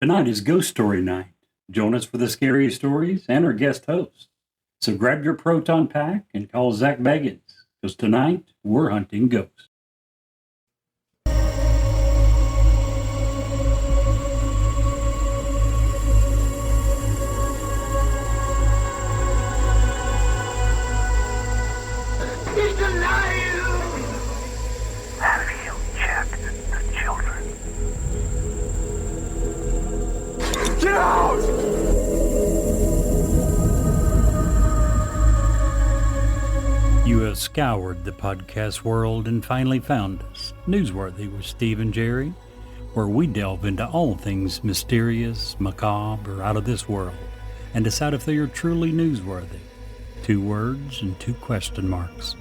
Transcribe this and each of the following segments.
Tonight is Ghost Story Night. Join us for the scary stories and our guest host. So grab your proton pack and call Zach Baggins, because tonight we're hunting ghosts. He's alive! Have you checked the children? Get out! You have scoured the podcast world and finally found us, Newsworthy with Steve and Jerry, where we delve into all things mysterious, macabre, or out of this world, and decide if they are truly newsworthy. 2 words and 2 question marks.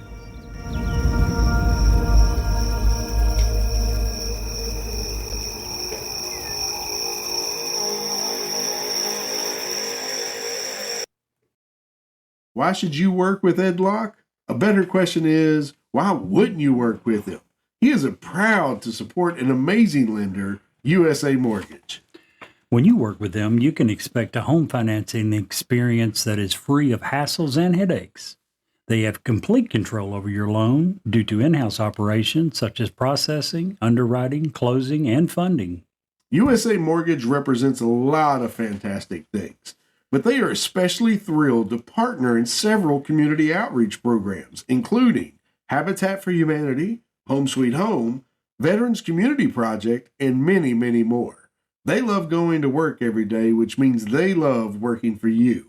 Why should you work with Ed Locke? A better question is, why wouldn't you work with him? He is proud to support an amazing lender, USA Mortgage. When you work with them, you can expect a home financing experience that is free of hassles and headaches. They have complete control over your loan due to in-house operations such as processing, underwriting, closing, and funding. USA Mortgage represents a lot of fantastic things, but they are especially thrilled to partner in several community outreach programs, including Habitat for Humanity, Home Sweet Home, Veterans Community Project, and many, many more. They love going to work every day, which means they love working for you.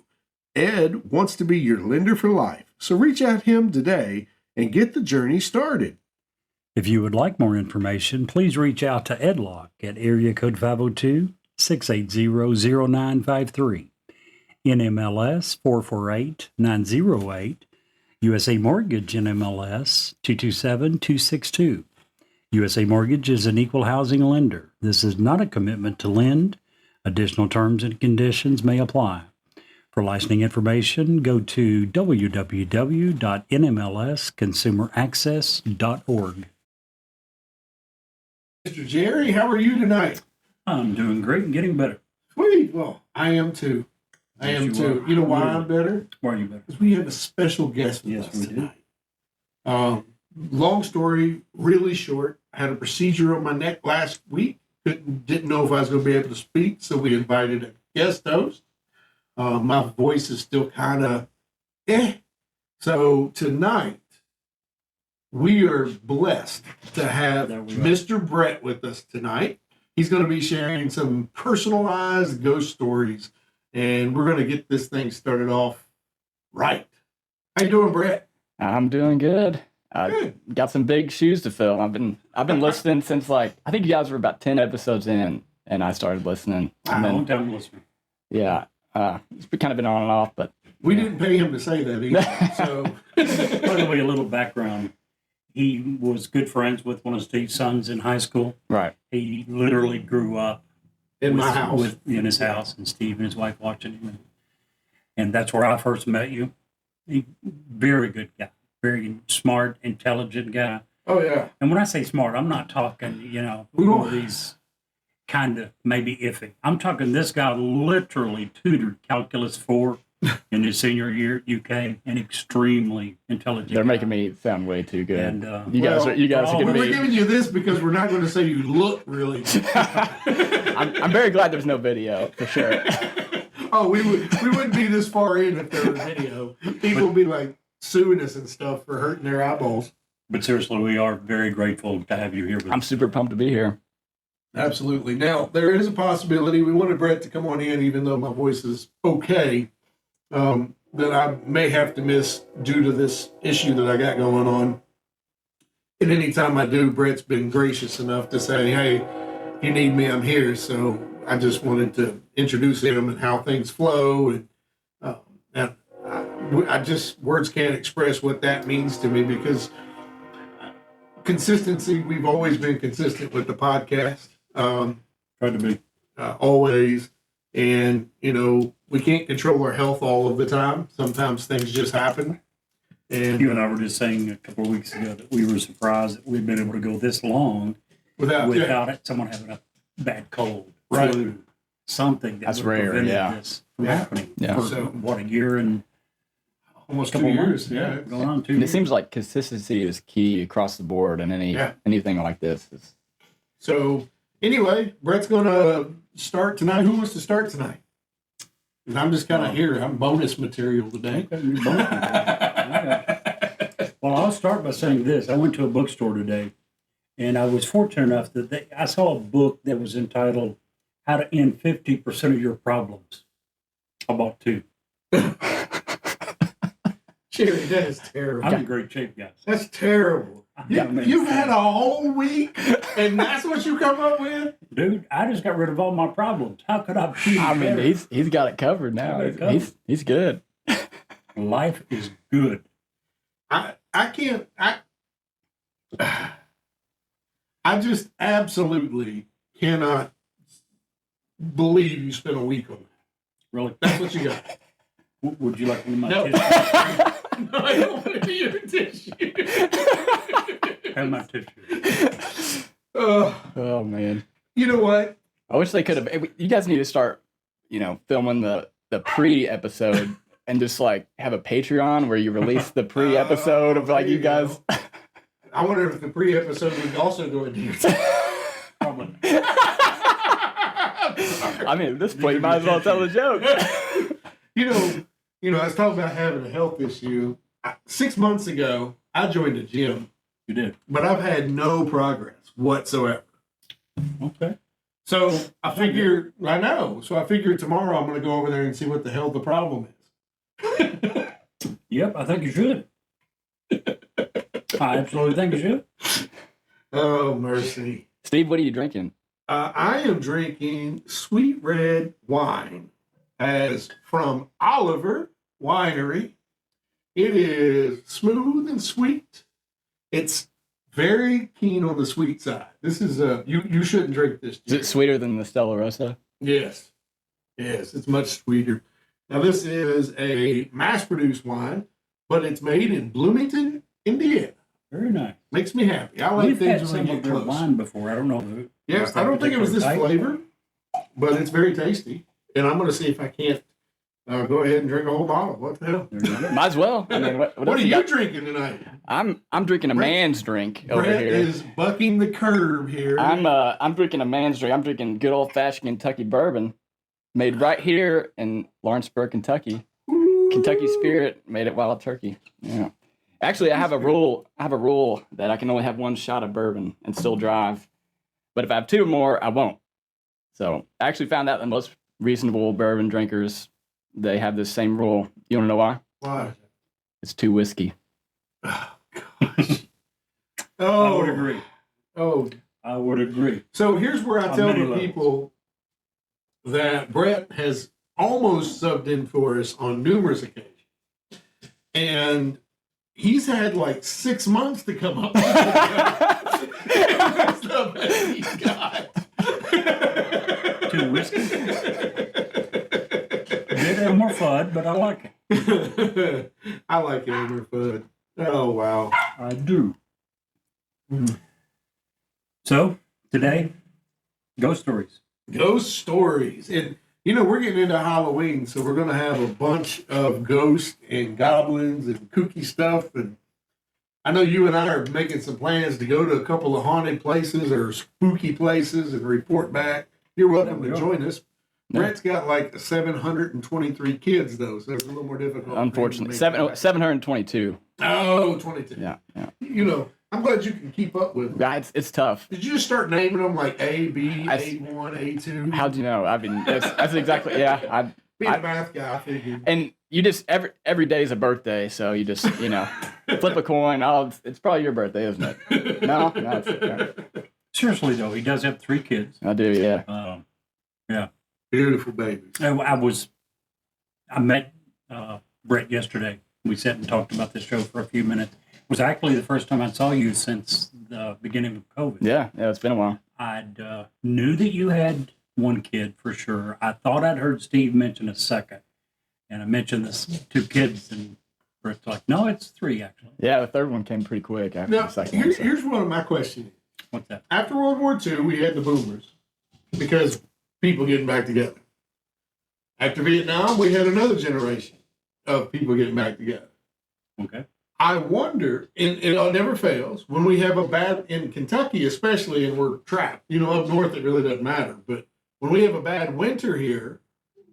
Ed wants to be your lender for life, so reach out to him today and get the journey started. If you would like more information, please reach out to Ed Locke at area code 502-680-0953, NMLS 448908, USA Mortgage NMLS 227262. USA Mortgage is an equal housing lender. This is not a commitment to lend. Additional terms and conditions may apply. For licensing information, go to www.nmlsconsumeraccess.org. Mr. Jerry, how are you tonight? I'm doing great and getting better. Sweet. Well, I am too. You know why I'm better? Why are you better? Because we have a special guest with Yes, us we do. tonight. Long story, really short. I had a procedure on my neck last week. Didn't know if I was going to be able to speak, so we invited a guest host. My voice is still kind of So tonight, we are blessed to have There we are. Mr. Brett with us tonight. He's going to be sharing some personalized ghost stories, and we're going to get this thing started off right. How you doing, Brett? I'm doing good. Good. Got some big shoes to fill. I've been listening since I think you guys were about 10 episodes in, and I started listening. And Long then, time listener. yeah, it's kind of been on and off, but We didn't pay him to say that either. So, By the way, a little background. He was good friends with one of Steve's sons in high school. right. He literally grew up in my house. in his house, and Steve and his wife watching him. And that's where I first met you. Very good guy, very smart, intelligent guy. Oh, yeah. And when I say smart, I'm not talking, We don't- all these kind of maybe iffy. I'm talking this guy literally tutored Calculus 4 in his senior year at UK, and extremely intelligent. They're guy. making me sound way too good. And you guys are We're giving me. giving you this because we're not going to say you look really good. I'm very glad there's no video for sure. Oh, we wouldn't be this far in if there was video. People would be like suing us and stuff for hurting their eyeballs. But seriously, we are very grateful to have you here with I'm us. super pumped to be here. Absolutely. Now, there is a possibility, we wanted Brett to come on in, even though my voice is okay, that I may have to miss due to this issue that I got going on. And anytime I do, Brett's been gracious enough to say, hey, if you need me, I'm here. So I just wanted to introduce him and how things flow. And I just, words can't express what that means to me, because consistency, we've always been consistent with the podcast. Try to be. Always. And, you know, we can't control our health all of the time. Sometimes things just happen. And You and I were just saying a couple of weeks ago that we were surprised that we'd been able to go this long without without it, someone having a bad cold, Right. flu, something that That's would rare, prevented yeah. this from happening. Yeah. For, So- what, a year and Almost couple 2 years. months? Yeah. Going on 2 And it years. seems like consistency is key across the board, and anything like this. So anyway, Brett's gonna start tonight. Who wants to start tonight? And I'm just kind of here. I'm bonus material today. Well, I'll start by saying this. I went to a bookstore today, and I was fortunate enough that I saw a book that was entitled "How to End 50% of Your Problems." I bought 2. Jerry, that is terrible. I'm in great shape, guys. That's terrible. You've had a whole week, and that's what you come up with? Dude, I just got rid of all my problems. How could I be I mean, better? he's got it covered now. He's got it covered. He's good. Life is good. I can't. I just absolutely cannot believe you spent a week on that. Really? That's what you got. Would you like one of my No. tissues? No, I don't want to be your tissue. Have my tissue. Oh man, You know what? I wish they could have. You guys need to start, filming the pre-episode and just like have a Patreon where you release the pre-episode of like there you you guys. I wonder if the pre-episode would also go into your Probably. I mean, at this point, you might as well tell the joke. I was talking about having a health issue. 6 months ago, I joined a gym, You did. but I've had no progress whatsoever. Okay. So I figured tomorrow I'm going to go over there and see what the hell the problem is. Yep, I think you should. I absolutely think you should. Oh, mercy. Steve, what are you drinking? I am drinking sweet red wine as from Oliver Winery. It is smooth and sweet. It's very keen on the sweet side. This is you shouldn't drink this. Is it sweeter than the Stella Rosa? Yes, it's much sweeter. Now this is a mass-produced wine, but it's made in Bloomington, Indiana. Very nice. Makes me happy. I like We've had things when some they of get their close. wine before. I don't know. if Yeah, it's I don't think it was this particular type. flavor, but it's very tasty. And I'm going to see if I can't go ahead and drink a whole bottle. What the hell? There you go. Might as well. I mean, what What else are you got? drinking tonight? I'm drinking a Brett- man's drink over Brett here. is bucking the curve here. I'm drinking a man's drink. I'm drinking good old fashioned Kentucky bourbon, made right here in Lawrenceburg, Kentucky. Kentucky Spirit made it Wild Turkey. Yeah. Actually, I have a rule that I can only have 1 shot of bourbon and still drive. But if I have 2 more, I won't. So I actually found out that most reasonable bourbon drinkers, they have this same rule. You want to know why? Why? It's 2 whiskey. Oh, gosh. I would agree. Oh, I would agree. so here's where I On tell many the levels. people that Brett has almost subbed in for us on numerous occasions. And he's had like 6 months to come up with the stuff that he's got. 2 whiskey. Bit Elmer Fudd, but I like it. I like Elmer Fudd. Oh, wow. I do. So today, ghost stories. Ghost stories. And, we're getting into Halloween, so we're going to have a bunch of ghosts and goblins and kooky stuff. And I know you and I are making some plans to go to a couple of haunted places or spooky places and report back. You're welcome to join us. Brett's got like 723 kids, though, so it's a little more difficult. Unfortunately, 722. Oh, 22. Yeah. I'm glad you can keep up with them. Yeah, it's tough. Did you just start naming them like A, B, I- A1, A2? How'd you know? I mean, that's exactly, yeah. Being a math guy, I figured. And you just, every day is a birthday, so you just, flip a coin. It's probably your birthday, isn't it? No, it's, Seriously though, he does have 3 kids. I do, yeah. Yeah. Beautiful babies. I met Brett yesterday. We sat and talked about this show for a few minutes. It was actually the first time I saw you since the beginning of COVID. Yeah, it's been a while. I knew that you had 1 kid for sure. I thought I'd heard Steve mention a second. And I mentioned this 2 kids, and Brett's like, no, it's 3 actually. Yeah, the third one came pretty quick after Now, the second one. so. here's one of my questions. What's that? After World War II, we had the boomers because people getting back together. After Vietnam, we had another generation of people getting back together. Okay. I wonder, and it never fails, when we have a bad, in Kentucky especially, and we're trapped, up north it really doesn't matter, but when we have a bad winter here,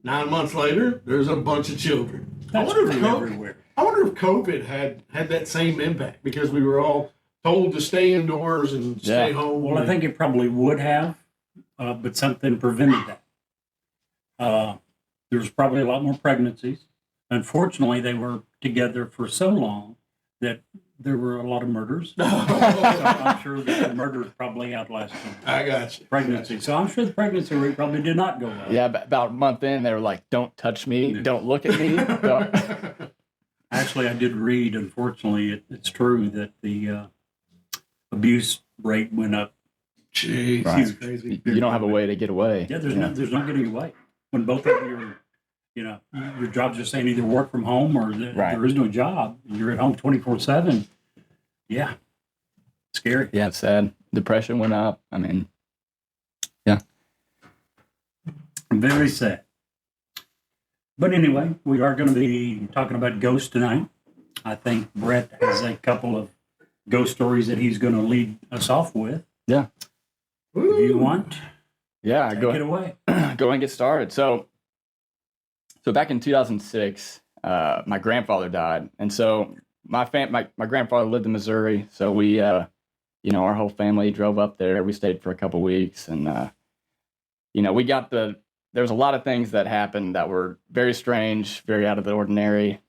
9 months later, there's a bunch of children. That's true everywhere. I wonder if COVID had that same impact because we were all told to stay indoors and stay home. Well, I think it probably would have, but something prevented that. There was probably a lot more pregnancies. Unfortunately, they were together for so long that there were a lot of murders. So I'm sure that the murders probably outlasted I got you. pregnancy. So I'm sure the pregnancy rate probably did not go up. Yeah, about a month in, they were like, "Don't touch me, don't look at me." Don't. Actually, I did read, unfortunately, it's true that the abuse rate went up. Jeez, Right. it's crazy. You don't have a way to get away. Yeah, there's no getting away. When both of you are, your job's just saying either work from home or there is no job. You're at home 24/7. Yeah. Scary. Yeah, it's sad. Depression went up. I mean, yeah. Very sad. But anyway, we are going to be talking about ghosts tonight. I think Brett has a couple of ghost stories that he's going to lead us off with. Yeah. If you want, Yeah, take go it ahead. away. Go ahead and get started. So back in 2006, my grandfather died, and so my grandfather lived in Missouri. So we, our whole family drove up there. We stayed for a couple weeks, and we got there was a lot of things that happened that were very strange, very out of the ordinary.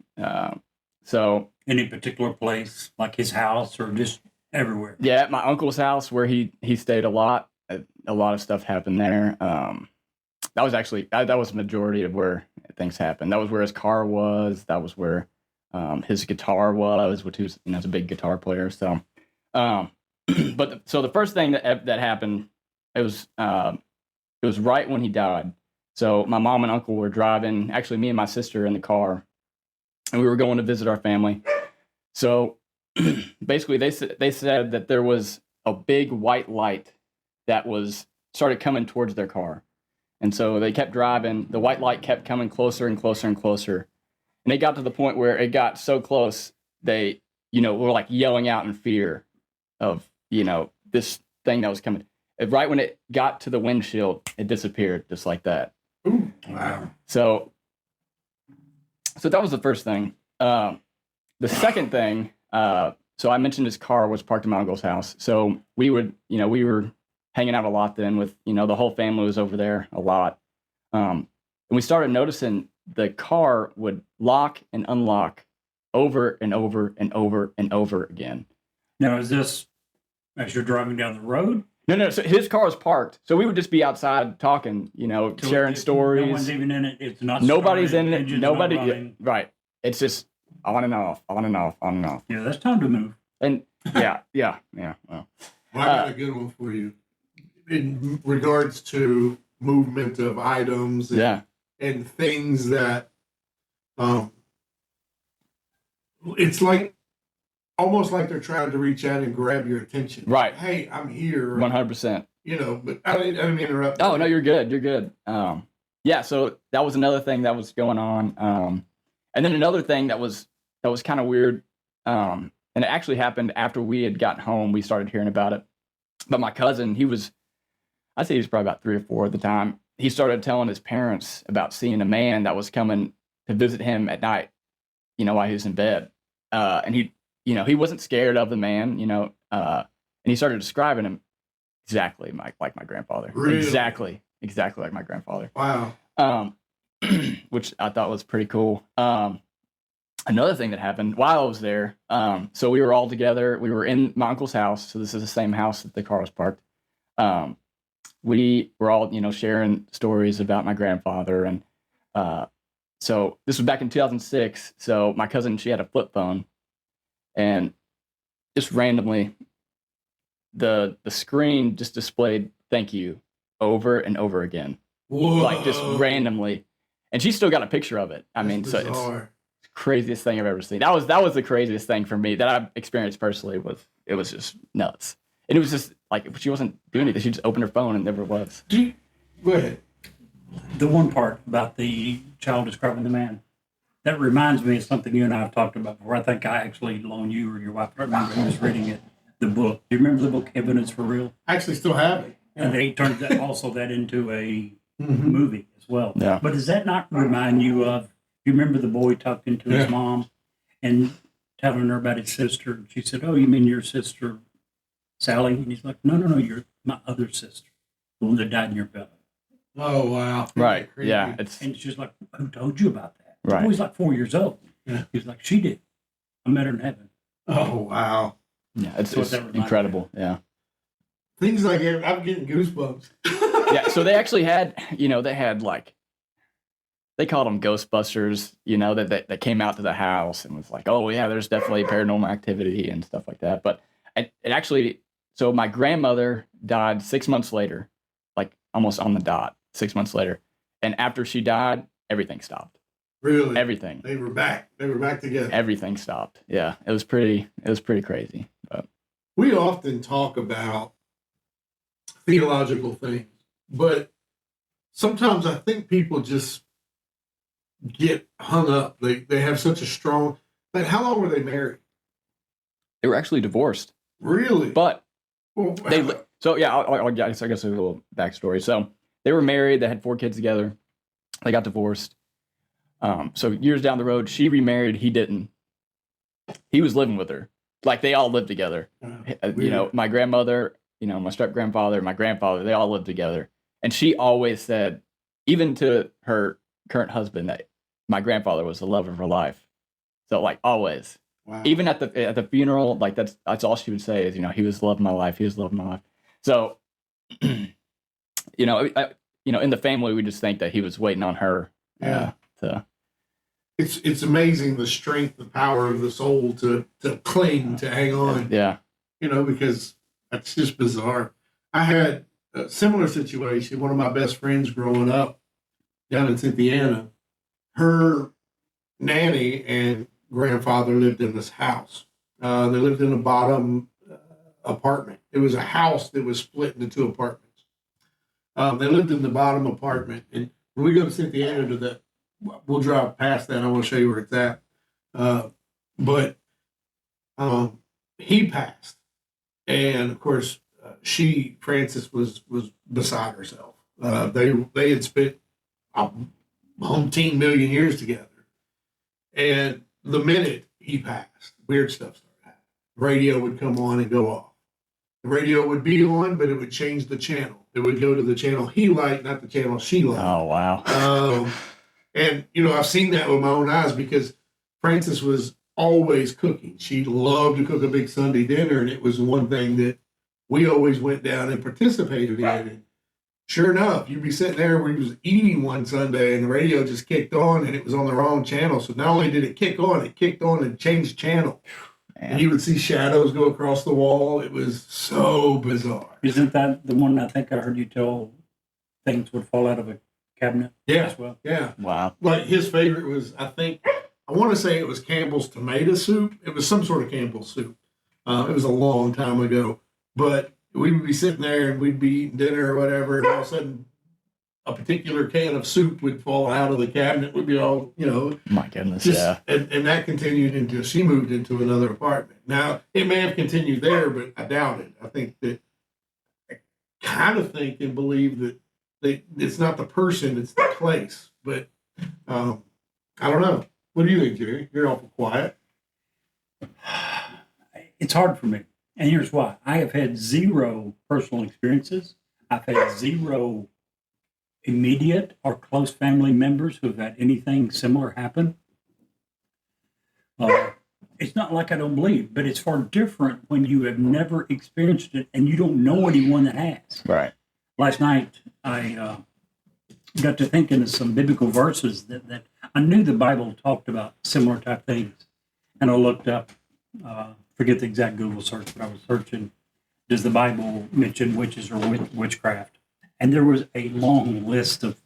So Any particular place, like his house or just everywhere? yeah, at my uncle's house where he stayed a lot of stuff happened there. That was actually that was the majority of where things happened. That was where his car was. That was where his guitar was, which he was, a big guitar player. So, but the first thing that happened, it was right when he died. So my mom and uncle were driving, actually me and my sister in the car, and we were going to visit our family. So basically, they said that there was a big white light that started coming towards their car. And so they kept driving. The white light kept coming closer and closer and closer. And it got to the point where it got so close, they, were like yelling out in fear of, this thing that was coming. And right when it got to the windshield, it disappeared just like that. Ooh, wow. So that was the first thing. The second thing, so I mentioned his car was parked in my uncle's house. So we were hanging out a lot then with, the whole family was over there a lot. And we started noticing the car would lock and unlock over and over and over and over again. Now, is this as you're driving down the road? No. So his car was parked. So we would just be outside talking, sharing stories. No one's even in it. It's not. Nobody's started, in it. engine's Nobody. not running. Right. It's just on and off, on and off, on and off. Yeah, that's time to move. And yeah. Well, Well, I got a good one for you in regards to movement of items and things that it's like almost like they're trying to reach out and grab your attention. Right. Hey, I'm here. 100%. But I didn't interrupt. Oh, no, you're good. You're good. Yeah, so that was another thing that was going on. And then another thing that was kind of weird, and it actually happened after we had gotten home. We started hearing about it. But my cousin, I'd say he was probably about 3 or 4 at the time. He started telling his parents about seeing a man that was coming to visit him at night, while he was in bed. And he wasn't scared of the man, and he started describing him exactly like my grandfather. Really? Exactly like my grandfather. Wow. Which I thought was pretty cool. Another thing that happened while I was there, so we were all together. We were in my uncle's house. So this is the same house that the car was parked. We were all, sharing stories about my grandfather. And so this was back in 2006. So my cousin, she had a flip phone. And just randomly, the screen just displayed "thank you" over and over again. Whoa. Like just randomly. And she still got a picture of it. I mean, so it's the craziest thing I've ever seen. That was the craziest thing for me that I've experienced personally. It was just nuts. And it was just like she wasn't doing anything. She just opened her phone and there it was. Go ahead. The one part about the child describing the man, that reminds me of something you and I have talked about before. I think I actually loaned you or your wife, I remember who was reading it, the book. Do you remember the book Evidence for Real? I actually still have it. And they turned that into a movie as well. Yeah. But does that not remind you of, you remember the boy talking to his mom and telling her about his sister? And she said, "Oh, you mean your sister, Sally?" And he's like, no, you're my other sister, the one that died in your belly. Oh, wow. Right. Creepy. Yeah. And she's like, "Who told you about that?" Right. The boy's like 4 years old. Yeah. He's like, "She did. I met her in heaven." Oh, wow. Yeah. It's That's what that reminds me incredible. Yeah. Things like that, I'm getting goosebumps. Yeah. So they actually had, they had like, they called them Ghostbusters, that came out to the house and was like, "Oh yeah, there's definitely paranormal activity and stuff like that." But it actually, so my grandmother died 6 months later, like almost on the dot, 6 months later. And after she died, everything stopped. Really? Everything. They were back. They were back together. Everything stopped. Yeah. It was pretty crazy. But We often talk about theological things, but sometimes I think people just get hung up. They have such a strong. Like, how long were they married? they were actually divorced. Really? But Well, so yeah, I guess a little backstory. So they were married. They had 4 kids together. They got divorced. So years down the road, she remarried. He didn't. He was living with her. Like they all lived together. weird. My grandmother, my step grandfather, my grandfather, they all lived together. And she always said, even to her current husband, that my grandfather was the love of her life. So like always, Wow. even at the funeral, like that's all she would say is, he was the love of my life. He was the love of my life. So, in the family, we just think that he was waiting on her. Yeah. To It's amazing the strength, the power of the soul to cling, to hang on. yeah. Because that's just bizarre. I had a similar situation. One of my best friends growing up down in Cynthiana, her nanny and grandfather lived in this house. They lived in a bottom apartment. It was a house that was split into 2 apartments. They lived in the bottom apartment. And when we go to Cynthiana we'll drive past that. I want to show you where it's at. But he passed. And of course, Frances was beside herself. They had spent a umpteen million years together. And the minute he passed, weird stuff started happening. Radio would come on and go off. The radio would be on, but it would change the channel. It would go to the channel he liked, not the channel she liked. Oh wow. And I've seen that with my own eyes because Frances was always cooking. She loved to cook a big Sunday dinner, and it was one thing that we always went down and participated in. And sure enough, you'd be sitting there where he was eating one Sunday, and the radio just kicked on, and it was on the wrong channel. So not only did it kick on and changed channel. Man. And you would see shadows go across the wall. It was so bizarre. Isn't that the one I think I heard you tell things would fall out of a cabinet Yeah. as well? Yeah. Wow. Like his favorite was, I want to say it was Campbell's tomato soup. It was some sort of Campbell's soup. It was a long time ago, but we would be sitting there and we'd be eating dinner or whatever, and all of a sudden a particular can of soup would fall out of the cabinet. Would be all, My goodness. just, Yeah. and that continued until she moved into another apartment. Now, it may have continued there, but I doubt it. I kind of think and believe that it's not the person, it's the place. But I don't know. What do you think, Jerry? You're awful quiet. It's hard for me. And here's why. I have had 0 personal experiences. I've had 0 immediate or close family members who've had anything similar happen. It's not like I don't believe, but it's far different when you have never experienced it and you don't know anyone that has. Right. Last night, I got to thinking of some biblical verses that I knew the Bible talked about similar type things. And I looked up, forget the exact Google search, but I was searching, does the Bible mention witches or witchcraft? And there was a long list of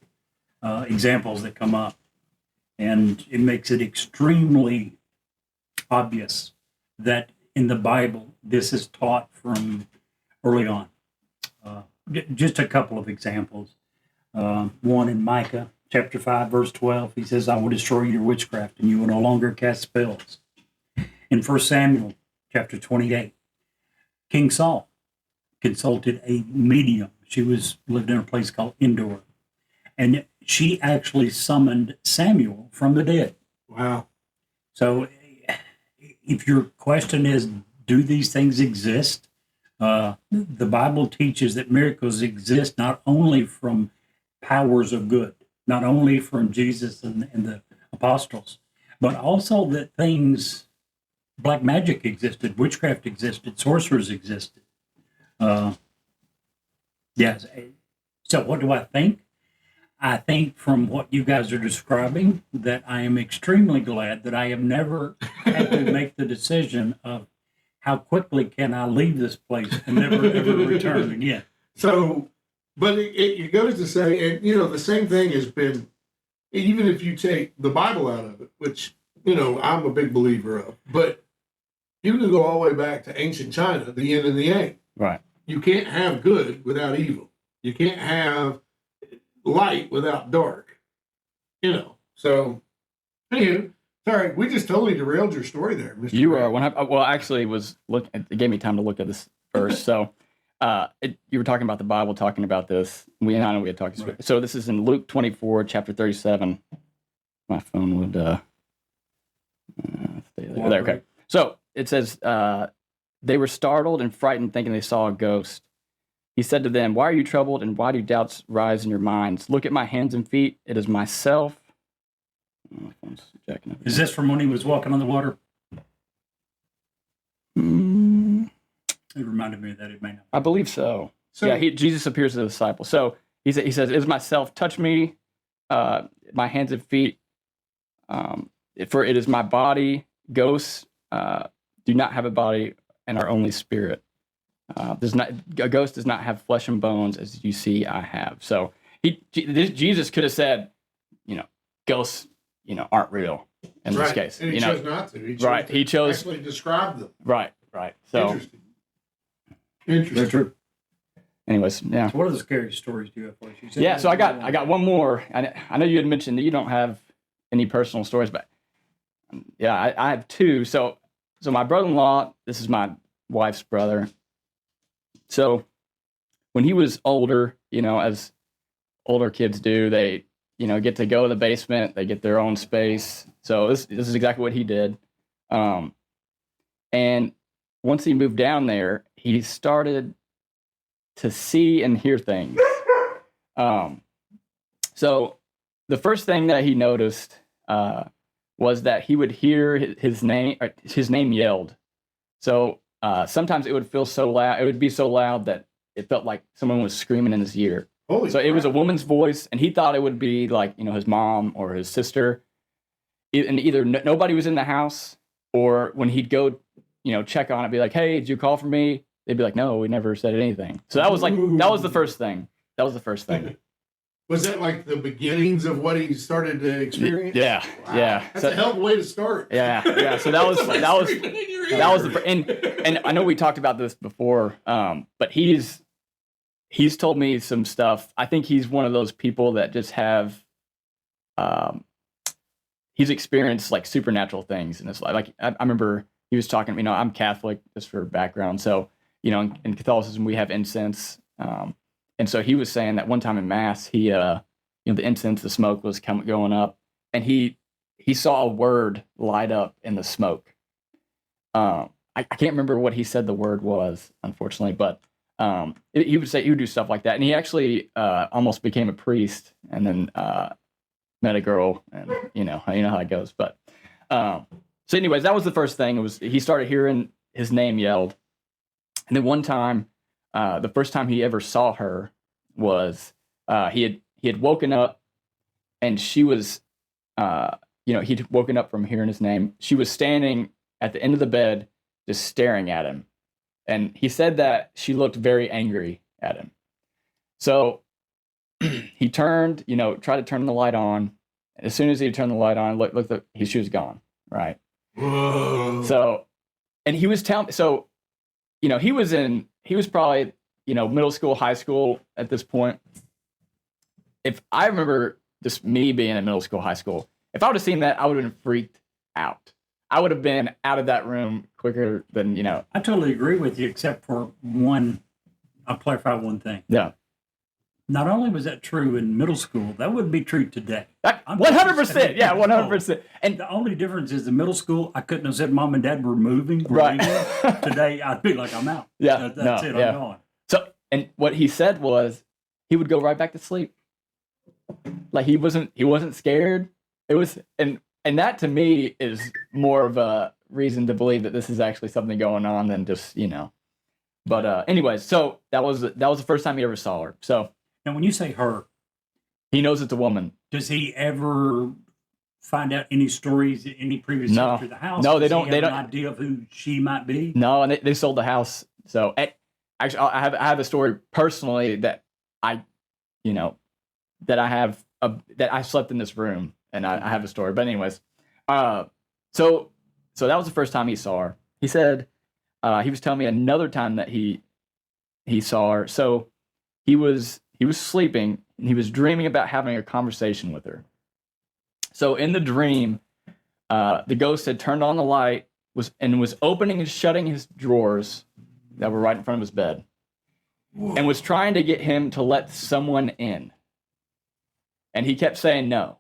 examples that come up. And it makes it extremely obvious that in the Bible, this is taught from early on. Just a couple of examples. one in Micah chapter 5, verse 12. He says, I will destroy your witchcraft, and you will no longer cast spells. In 1 Samuel chapter 28, King Saul consulted a medium. She lived in a place called Endor, and she actually summoned Samuel from the dead. Wow. So if your question is, do these things exist? The Bible teaches that miracles exist not only from powers of good, not only from Jesus and the apostles, but also that things, black magic existed, witchcraft existed, sorcerers existed. Yes. So what do I think? I think from what you guys are describing that I am extremely glad that I have never had to make the decision of how quickly can I leave this place and never ever return again. So, but it goes to say, and the same thing has been, even if you take the Bible out of it, which, I'm a big believer of, but you can go all the way back to ancient China, the yin and the yang. Right. You can't have good without evil. You can't have light without dark. So, anyway, sorry, we just totally derailed your story there, Mr. You Ray. are well. Actually, it gave me time to look at this verse. So, you were talking about the Bible, talking about this. I know we had talked. Right. So this is in Luke 24, chapter 37. My phone would stay there. Okay. So it says, they were startled and frightened, thinking they saw a ghost. He said to them, "Why are you troubled, and why do doubts rise in your minds? Look at my hands and feet. It is myself." Oh, my phone's jacking up. Is this from when he was walking on the water? Mm, It reminded me of that. It may not. I believe so. So, Yeah, Jesus appears to the disciples. So he says, "It is myself. Touch me, my hands and feet. For it is my body. Ghosts do not have a body and are only spirit. A ghost does not have flesh and bones, as you see I have." So Jesus could have said, ghosts, aren't real in this right. case. And he chose not to. He chose right. to He chose actually describe them. right. So, Interesting. anyways, yeah. So what are the scary stories do you have for us? You said Yeah, so I got one more. I know you had mentioned that you don't have any personal stories, but yeah, I have two. So my brother-in-law, this is my wife's brother. So when he was older, as older kids do, they get to go to the basement. They get their own space. So this is exactly what he did. And once he moved down there, he started to see and hear things. So the first thing that he noticed was that he would hear his name yelled. So sometimes it would feel so loud. It would be so loud that it felt like someone was screaming in his ear. Holy So it was a crap. woman's voice, and he thought it would be like, his mom or his sister. And either nobody was in the house, or when he'd go, check on it, be like, "Hey, did you call for me?" They'd be like, "No, we never said anything." So that was the first thing. That was the first thing. Was that like the beginnings of what he started to experience? Yeah, Wow. yeah. That's So- a hell of a way to start. Yeah. So that was and I know we talked about this before, but he's told me some stuff. I think he's one of those people that just have, he's experienced like supernatural things in his life. Like I remember he was talking, I'm Catholic, just for background. So, in Catholicism, we have incense. And so he was saying that one time in Mass, he, the incense, the smoke was going up, and he saw a word light up in the smoke. I can't remember what he said the word was, unfortunately, but he would do stuff like that. And he actually almost became a priest, and then met a girl, and you know how it goes. But so anyways, that was the first thing. It was he started hearing his name yelled. And then one time, the first time he ever saw her was he had woken up, and she was he'd woken up from hearing his name. She was standing at the end of the bed, just staring at him. And he said that she looked very angry at him. So he turned, tried to turn the light on. As soon as he turned the light on, she was gone. Right. Whoa. So, and he was telling, he was probably, middle school, high school at this point. if I remember just me being in middle school, high school, if I would have seen that, I would have been freaked out. I would have been out of that room quicker than, I totally agree with you, except for one. I'll clarify one thing. Yeah. Not only was that true in middle school, that would be true today. 100%. Yeah, 100%. And the only difference is in middle school, I couldn't have said mom and dad were moving. Right. Today, I'd be like, I'm out. Yeah. That's it. I'm gone. So, and what he said was he would go right back to sleep. Like he wasn't scared. It was, and that to me is more of a reason to believe that this is actually something going on than just, But anyways, so that was the first time he ever saw her. So now, when you say her, he knows it's a woman. Does he ever find out any stories, any previous history of the house? No, they Does don't. He have an idea of who she might be. No, and they sold the house. So actually, I have a story personally that I slept in this room, and I have a story. But anyways, so that was the first time he saw her. He said he was telling me another time that he saw her. So he was sleeping and he was dreaming about having a conversation with her. So in the dream, the ghost had turned on the light, was opening and shutting his drawers that were right in front of his bed. Whoa. And was trying to get him to let someone in. And he kept saying no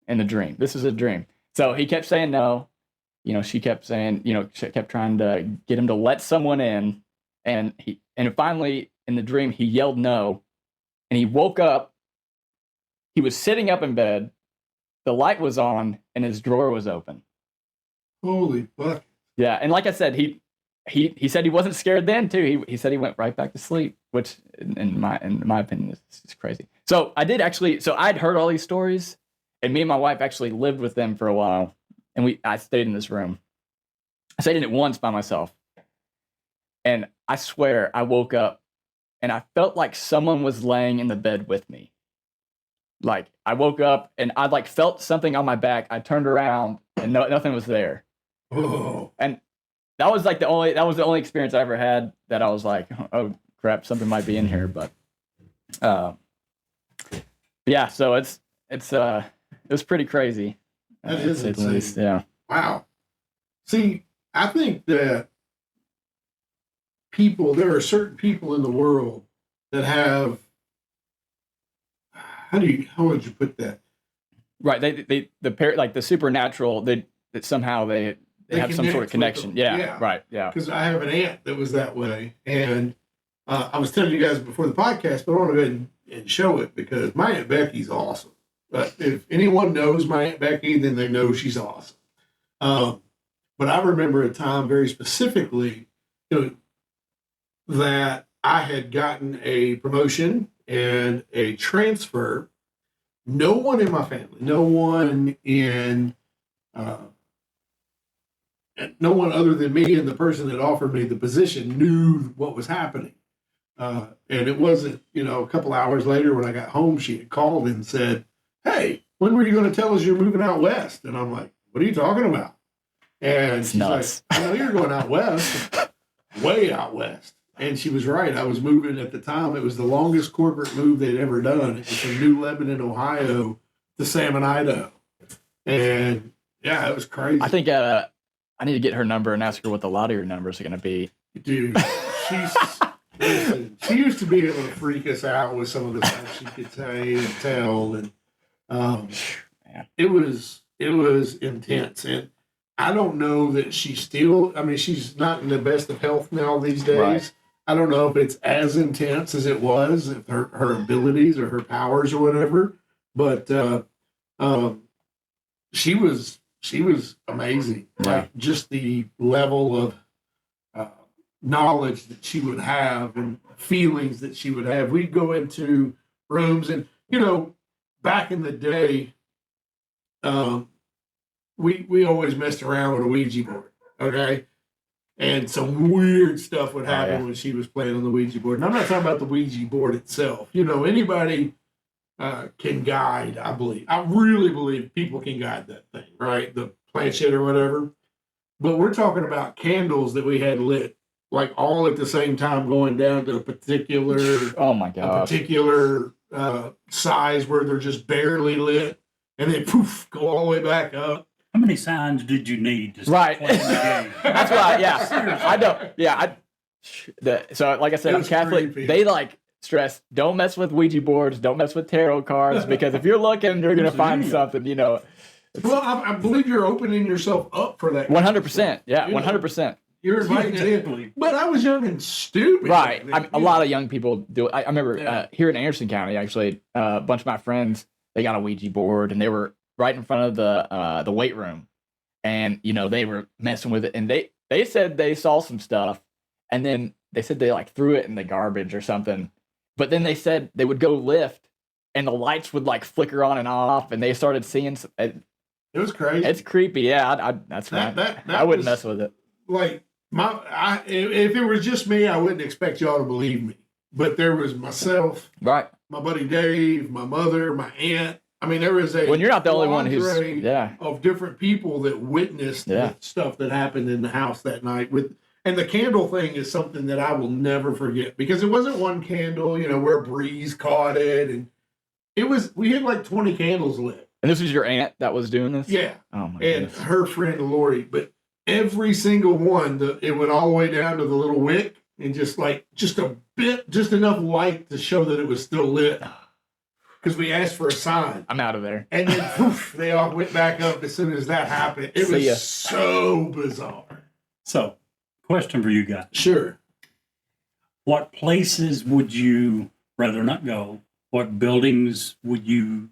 in the dream. This is a dream. So he kept saying no. She kept saying, she kept trying to get him to let someone in. And finally in the dream, he yelled no. And he woke up. He was sitting up in bed. The light was on and his drawer was open. Holy fuck. Yeah. And like I said, he said he wasn't scared then too. He said he went right back to sleep, which in my opinion is crazy. So I'd heard all these stories, and me and my wife actually lived with them for a while, and I stayed in this room. I stayed in it once by myself, and I swear I woke up and I felt like someone was laying in the bed with me. Like I woke up and I like felt something on my back. I turned around and nothing was there. Oh. And that was the only experience I ever had that I was like, oh crap, something might be in here. But yeah, so it was pretty crazy. That is insane. Least. Yeah. Wow. See, I think that there are certain people in the world that have, how would you put that? Right. The supernatural, that somehow they have some sort of connection. Yeah. Right. Yeah. Because I have an aunt that was that way. And I was telling you guys before the podcast, but I want to go ahead and show it because my Aunt Becky's awesome. But if anyone knows my Aunt Becky, then they know she's awesome. But I remember a time very specifically, that I had gotten a promotion and a transfer. No one in my family, no one other than me and the person that offered me the position knew what was happening. And it wasn't, a couple hours later when I got home, she had called and said, "Hey, when were you going to tell us you're moving out west?" And I'm like, "What are you talking about?" And she's nuts. like, "I know you're going out west, way out west." And she was right. I was moving at the time. It was the longest corporate move they'd ever done. It was from New Lebanon, Ohio to Salmon, Idaho. And yeah, it was crazy. I think I need to get her number and ask her what the lottery numbers are going to be. Dude, she used to be able to freak us out with some of the stuff she could say and tell. And it was intense. And I don't know that she's not in the best of health now these days. Right. I don't know if it's as intense as it was, if her abilities or her powers or whatever, but she was amazing. Yeah. Like just the level of knowledge that she would have and feelings that she would have. We'd go into rooms and, back in the day, we always messed around with a Ouija board, okay? And some weird stuff would happen when she was playing on the Ouija board. And I'm not talking about the Ouija board itself. Anybody can guide, I believe. I really believe people can guide that thing, right? The planchette or whatever. But we're talking about candles that we had lit, like all at the same time going down to a particular... Oh, my God. A particular size where they're just barely lit, and then poof, go all the way back up. How many signs did you need to Right. play the game? That's why, yeah. I don't, yeah. So, like I said, It I'm was Catholic. creepy. They like stress, don't mess with Ouija boards, don't mess with tarot cards, because if you're looking, you're going to find something, you know. Well, I believe you're opening yourself up for that. 100%. Yeah, You know, 100%. You're inviting it in. Exactly. But I was young and stupid. Right. back then, A you lot know. of young people do it. I remember Yeah. here in Anderson County, actually, a bunch of my friends, they got a Ouija board and they were right in front of the weight room. And, you know, they were messing with it. And they said they saw some stuff. And then they said they like threw it in the garbage or something. But then they said they would go lift and the lights would like flicker on and off. And they started seeing It was crazy. it's creepy. Yeah, that's That- right. that I wouldn't was- mess with it. Like if it was just me, I wouldn't expect y'all to believe me. But there was myself, Right. my buddy Dave, my mother, my aunt. I mean, there was a When you're not the only one who's, cadre yeah. of different people that witnessed Yeah. the stuff that happened in the house that night. And the candle thing is something that I will never forget because it wasn't one candle, you know, where a breeze caught it, and we had like 20 candles lit. And this was your aunt that was doing this? Yeah. Oh, my And goodness. her friend Lori, but every single one, it went all the way down to the little wick and just enough light to show that it was still lit. Because we asked for a sign, I'm out of there. and then poof, they all went back up as soon as that happened. It See ya. was so bizarre. So, question for you guys. Sure. What places would you rather not go? What buildings would you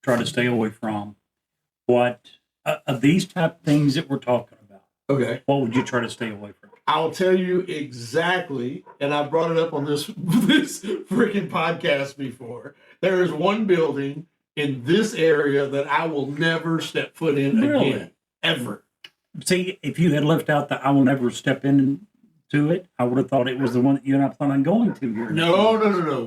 try to stay away from? What of these type of things that we're talking about? Okay. What would you try to stay away from? I'll tell you exactly, and I brought it up on this freaking podcast before. There is one building in this area that I will never step foot in Really? again, ever. See, if you had left out the "I will never step into it," I would have thought it was the one that you and I plan on going to here. No.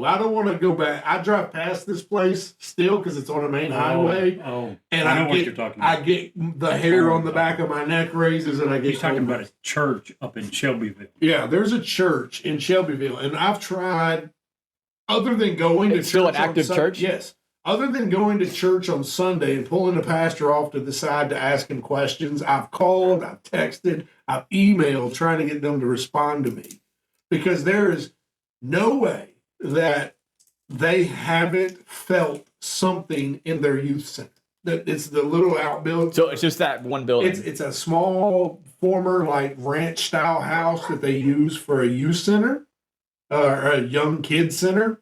I don't want to go back. I drive past this place still because it's on a main highway, Oh, and I know I what get, you're talking about. I get the hair on the back of my neck raises, and I get He's talking cold. about a church up in Shelbyville. Yeah, there's a church in Shelbyville, and I've tried. Other than going to It's still church an active on church? yes. Other than going to church on Sunday and pulling the pastor off to the side to ask him questions, I've called, I've texted, I've emailed trying to get them to respond to me. Because there is no way that they haven't felt something in their youth center. That it's the little outbuilding. So it's just that one building. It's a small former like ranch style house that they use for a youth center or a young kid center.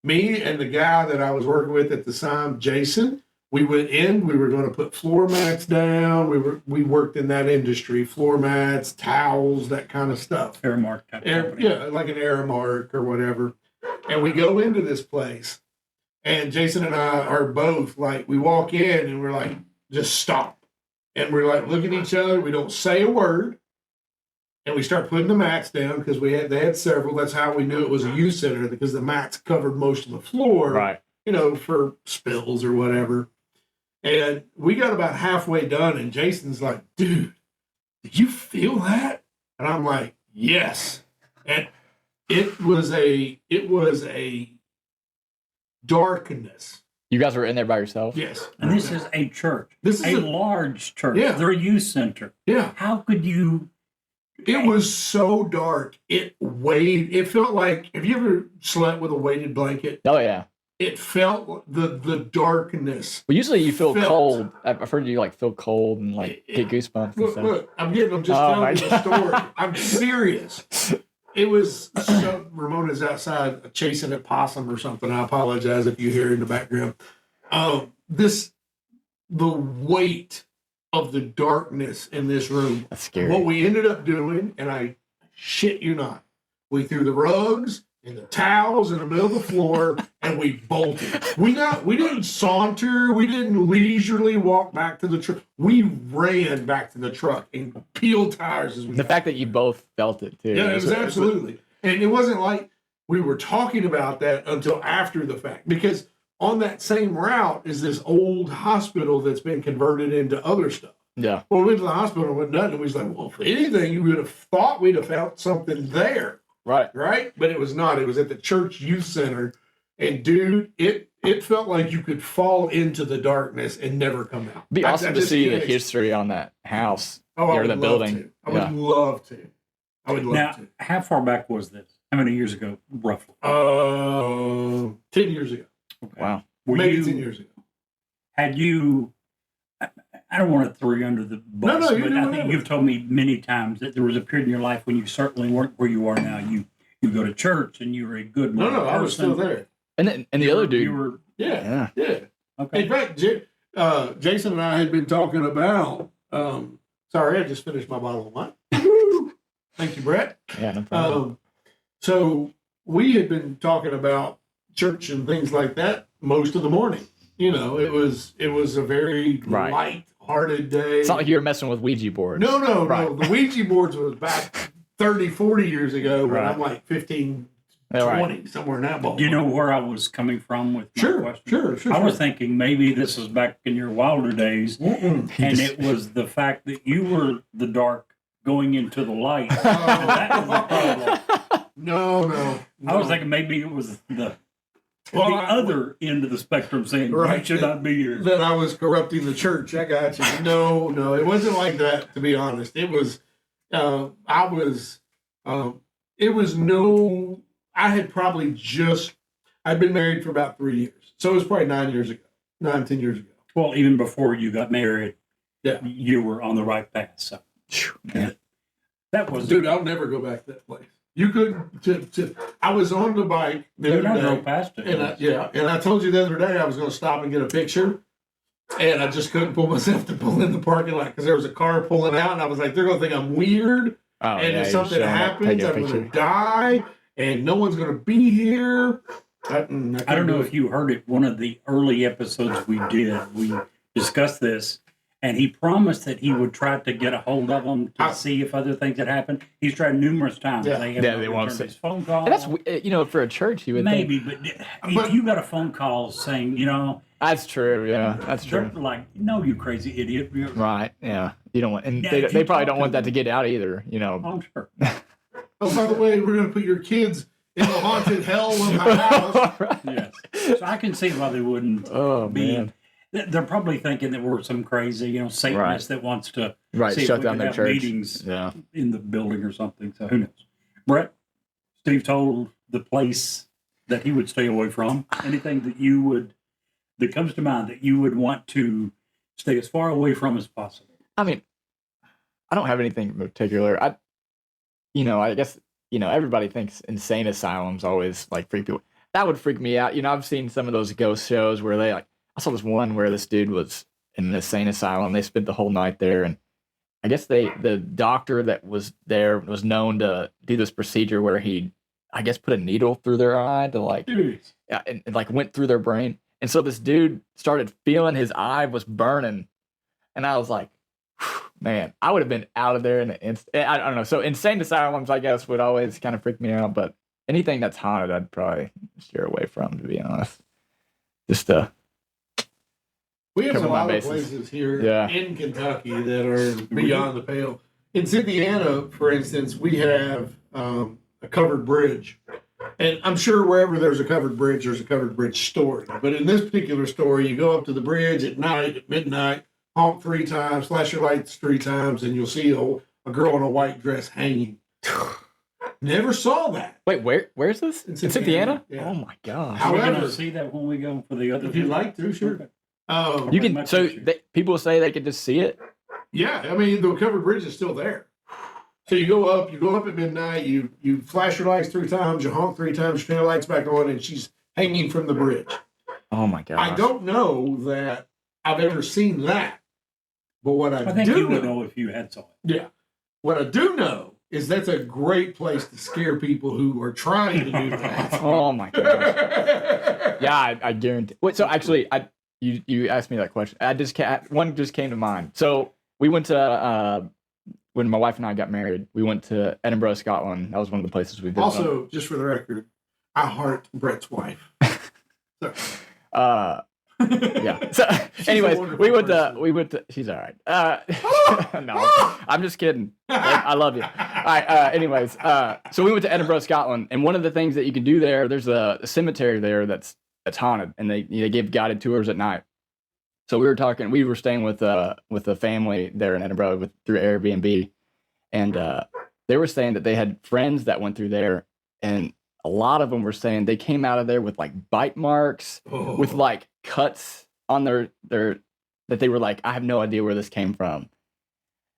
Me and the guy that I was working with at the time, Jason, we went in. We were going to put floor mats down. We worked in that industry: floor mats, towels, that kind of stuff. Airmark type company. Yeah, like an Aramark or whatever. And we go into this place, and Jason and I are both like, we walk in and we're like, just stop. And we're like, look at each other. We don't say a word. And we start putting the mats down because they had several. That's how we knew it was a youth center because the mats covered most of the floor, right. you know, for spills or whatever. And we got about halfway done, and Jason's like, dude, did you feel that? And I'm like, yes. And it was a darkness. You guys were in there by yourself? Yes. And this is a church. This is a a- large church. Yeah. They're a youth center. Yeah. How could you? It was so dark. It weighed. It felt like, have you ever slept with a weighted blanket? Oh, yeah. It felt the darkness. Well, usually you feel Felt. cold. I've heard you like feel cold and like get goosebumps and Look, stuff. I'm just Oh, my telling you the story. I'm serious. It was so, Ramona's outside chasing a possum or something. I apologize if you hear in the background. The weight of the darkness in this room. That's scary. What we ended up doing, and I shit you not, we threw the rugs and the towels in the middle of the floor, and we bolted. We didn't saunter. We didn't leisurely walk back to the truck. We ran back to the truck and peeled tires as we The fact that you both felt it too. yeah, it was absolutely. And it wasn't like we were talking about that until after the fact, because on that same route is this old hospital that's been converted into other stuff. Yeah. Well, we went to the hospital and went nothing. We was like, well, if anything, you would have thought we'd have found something there, Right. right? But it was not. It was at the church youth center. And dude, it felt like you could fall into the darkness and never come out. It'd be awesome to just see the can't history on that house Oh, I or would the love building. to. I would love to. I would love Now, to. how far back was this? How many years ago, roughly? 10 years ago. Okay. Wow. Were Maybe you, 10 years ago. had you, I don't want to throw you under the bus, No, you but do I whatever. think you've told me many times that there was a period in your life when you certainly weren't where you are now. You go to church and you were a good No, moral I was person. still there. And the other dude. You were, Yeah. okay. In fact, Jason and I had been talking about. Sorry, I just finished my bottle of wine. Thank you, Brett. Yeah, no problem. So we had been talking about church and things like that most of the morning. You know, it was a very Right. light-hearted day. It's not like you were messing with Ouija boards. No. Right. The Ouija boards was back 30, 40 years ago when Right. I'm like 15, Yeah, right. 20, somewhere in that ballpark. Do you know where I was coming from with my question? Sure. I was thinking maybe this was back in your wilder days, Mm-mm. and it was the fact that you were the dark going into the light. That was the problem. No. I was thinking maybe it was the Well, other end of the spectrum saying, Right. you should not be here. that I was corrupting the church. I got you. No, it wasn't like that. To be honest, it was. I had probably I'd been married for about 3 years, so it was probably 10 years ago. Well, even before you got married, Yeah. you were on the right path. So Yeah. that was Dude, I'll never go back to that place. You couldn't. I was on the bike the Dude, I other drove day, past it. and I told you the other day I was going to stop and get a picture, and I just couldn't pull myself to pull in the parking lot because there was a car pulling out, and I was like, they're going to think I'm weird, Oh, and yeah, if you're something showing up, happens, taking a I'm going picture. to die, and no one's going to be here. I don't know if you heard it. One of the early episodes we did, we discussed this, and he promised that he would try to get a hold of them to see if other things had happened. He's tried numerous times. Yeah. They have Yeah, not they won't returned say- his phone call. And that's for a church, you would maybe, think. but But- if you got a phone call saying, That's true. Yeah, that's they're true. like, no, you crazy idiot. Right. Yeah. You don't want, and Yeah, they if you probably talk don't to want that them- to get out either. You know. I'm sure. Oh, by the way, we're going to put your kids in the haunted hell of my house. Yes. So I can see why they wouldn't Oh be. man. They're probably thinking that we're some crazy, Satanist that wants to Right. see if Shut we down can their have church. meetings Yeah. in the building or something. So who knows? Brett, Steve told the place that he would stay away from. Anything that comes to mind that you would want to stay as far away from as possible. I mean, I don't have anything in particular. I guess, everybody thinks insane asylums always like freak people. That would freak me out. I've seen some of those ghost shows where I saw this one where this dude was in an insane asylum. They spent the whole night there. And I guess the doctor that was there was known to do this procedure where he, I guess, put a needle through their eye to yeah, and went through their brain. And so this dude started feeling his eye was burning. And I was like, man, I would have been out of there in an instant. I don't know. So insane asylums, I guess, would always kind of freak me out. But anything that's haunted, I'd probably steer away from, to be honest. Just We have Cover a my lot bases. of places here Yeah. in Kentucky that are beyond the pale. In Indiana, for instance, we have a covered bridge. And I'm sure wherever there's a covered bridge, there's a covered bridge story. But in this particular story, you go up to the bridge at night, at midnight, honk 3 times, flash your lights 3 times, and you'll see a girl in a white dress hanging. Never saw that. wait, where's this? It's It's Indiana. Indiana? Yeah. Oh my gosh. How- We're going However- to see that when we go for the other. If you'd like to, sure. Okay. Um, You Okay, can my so picture. people say they can just see it. Yeah, I mean the covered bridge is still there. So you go up at midnight, you flash your lights 3 times, you honk 3 times, you turn your lights back on, and she's hanging from the bridge. Oh my gosh. I don't know that I've ever seen that, but what I I think do you would know, know if you had saw it. yeah, what I do know is that's a great place to scare people who are trying to do that. Oh my gosh. Yeah, I guarantee. Wait, so actually, you asked me that question. One just came to mind. So we went to when my wife and I got married. We went to Edinburgh, Scotland. That was one of the places we visited. Also, just for the record, I heart Brett's wife. So, Yeah. So, She's a anyways, wonderful we went person. to. She's all right. No, I'm just kidding. I love you. All right. Anyways, so we went to Edinburgh, Scotland, and one of the things that you can do there, there's a cemetery there that's haunted, and they give guided tours at night. So we were staying with a family there in Edinburgh through Airbnb, and they were saying that they had friends that went through there, and a lot of them were saying they came out of there with like bite marks, with like cuts on their that they were like, I have no idea where this came from.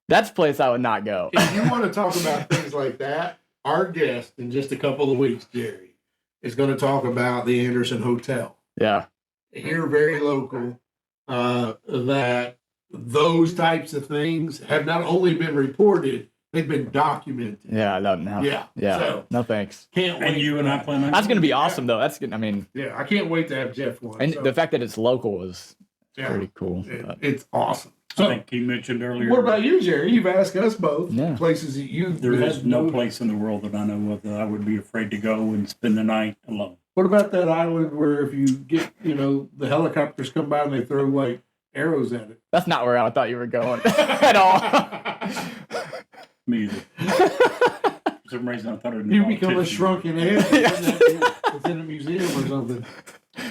That's a place I would not go. If you want to talk about things like that, our guest in just a couple of weeks, Jerry, is going to talk about the Anderson Hotel. Yeah. Here, very local, that those types of things have not only been reported, they've been documented. Yeah, I don't know. Yeah. Yeah. So, No thanks. can't wait. And you and I plan on That's going to be awesome, though. That's good. I mean, Yeah, I can't wait to have Jeff on. and So, the fact that it's local is yeah, pretty cool. it's awesome. I So, think he mentioned earlier. what about you, Jerry? You've asked us both Yeah. places that you. There is no place in the world that I know of that I would be afraid to go and spend the night alone. What about that island where if you get, the helicopters come by and they throw like arrows at it? That's not where I thought you were going at all. Me either. For some reason, I thought it was You become a shrunken head. It's in a museum or something.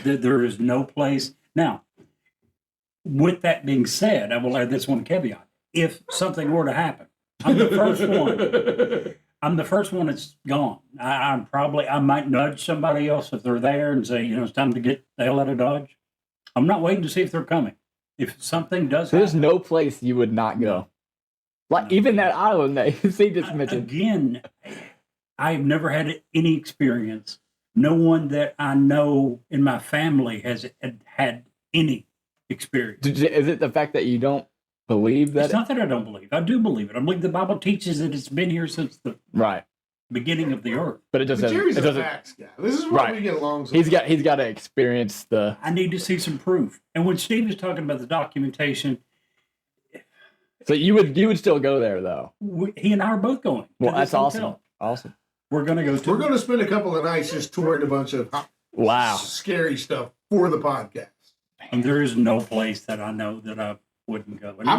There is no place. Now, with that being said, I will add this one caveat. If something were to happen, I'm the first one. I'm the first one that's gone. I might nudge somebody else if they're there and say, it's time to get the hell out of Dodge. I'm not waiting to see if they're coming. If something does There's happen, no place you would not go. Like even that island that he just mentioned. again, I've never had any experience. No one that I know in my family has had any experience. Is it the fact that you don't believe that? It's not that I don't believe. I do believe it. I believe the Bible teaches that it's been here since the Right. beginning of the earth. But it But doesn't. Jerry's It a doesn't. facts guy. This is why Right. we get along so He's got to experience the. I need to see some proof. And when Steve is talking about the documentation, So you would still go there though. he and I are both going. to Well, this that's awesome. hotel. Awesome. We're going to go to. We're going to spend a couple of nights just touring a bunch of Wow. scary stuff for the podcast. And there is no place that I know that I wouldn't go. And I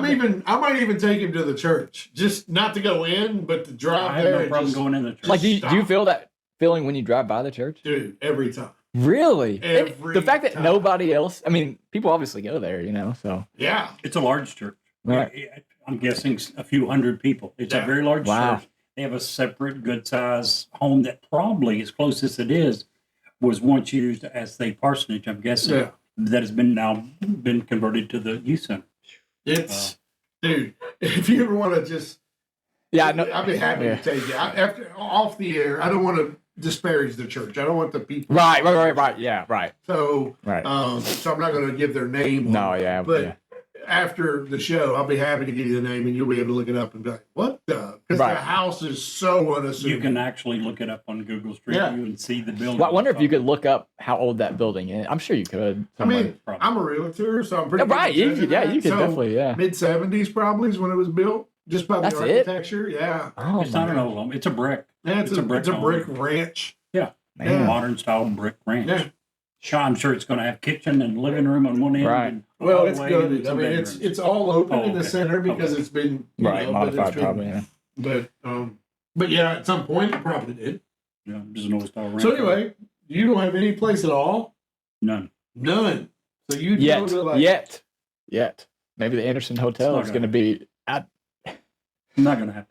might even take him to the church, just not to go in, but to drive I have there. no and problem just, going in the church. Like, do you Stop. feel that feeling when you drive by the church? dude, every time. Really? Every the fact that time. nobody else. I mean, people obviously go there, So. Yeah, It's a large church. Right. I'm guessing a few hundred people. It's Yeah. a very large Wow. church. They have a separate, good size home that probably, as close as it is, was once used as a parsonage. I'm guessing yeah. that has been converted to the youth center. It's dude. If you ever want to just, Yeah. No. I'd be happy Yeah. to take you. After off the air, I don't want to disparage the church. I don't want the people. Right. Yeah. Right. So, Right. so I'm not going to give their name. No. Yeah. But yeah. after the show, I'll be happy to give you the name, and you'll be able to look it up and be like, "What the?" Because Right. the house is so unassuming. You can actually look it up on Google Street Yeah. View and see the building. Well, I wonder if you could look up how old that building is. I'm sure you could. I mean, I'm a realtor, so I'm pretty. Yeah, right. good at You judging could that. definitely. Yeah. Mid 70s probably is when it was built, just by the That's it? architecture. Yeah, Oh, It's not an old home. It's a brick. yeah, it's a brick home. ranch. A Yeah. modern style brick ranch. Yeah. Sure, I'm sure it's going to have kitchen and living room on one end. Right. And Well, all it's the way good. into I mean, bedrooms. it's all open Oh, in the okay. center because Okay. it's been Right. Modified, probably. Yeah. But yeah, at some point it probably did. Yeah, just an old style ranch. So anyway, you don't have any place at all. None. None. So you go Yet. to like Yet. Maybe the Anderson Hotel It's is not going to be at. Not going to happen.